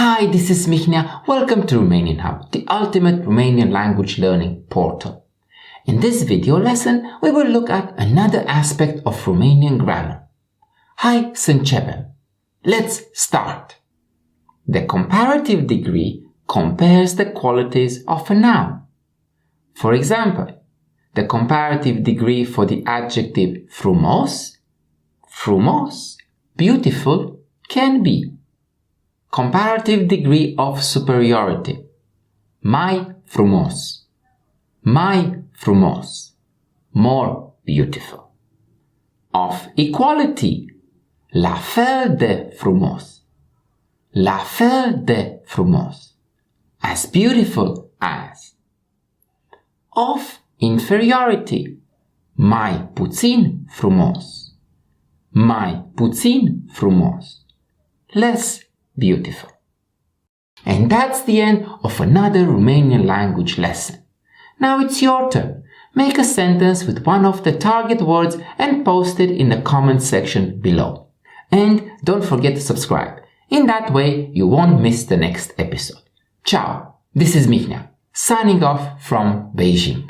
Hi, this is Mihnea. Welcome to Romanian Hub, the ultimate Romanian language learning portal. In this video lesson, we will look at another aspect of Romanian grammar. Hai să începem. Let's start. The comparative degree compares the qualities of a noun. For example, the comparative degree for the adjective frumos, beautiful, can be comparative degree of superiority, mai frumos, more beautiful. Of equality, la fel de frumos, as beautiful as. Of inferiority, mai puțin frumos, less beautiful. And that's the end of another Romanian language lesson. Now it's your turn. Make a sentence with one of the target words and post it in the comment section below. And don't forget to subscribe. In that way, you won't miss the next episode. Ciao! This is Mihnea, signing off from Beijing.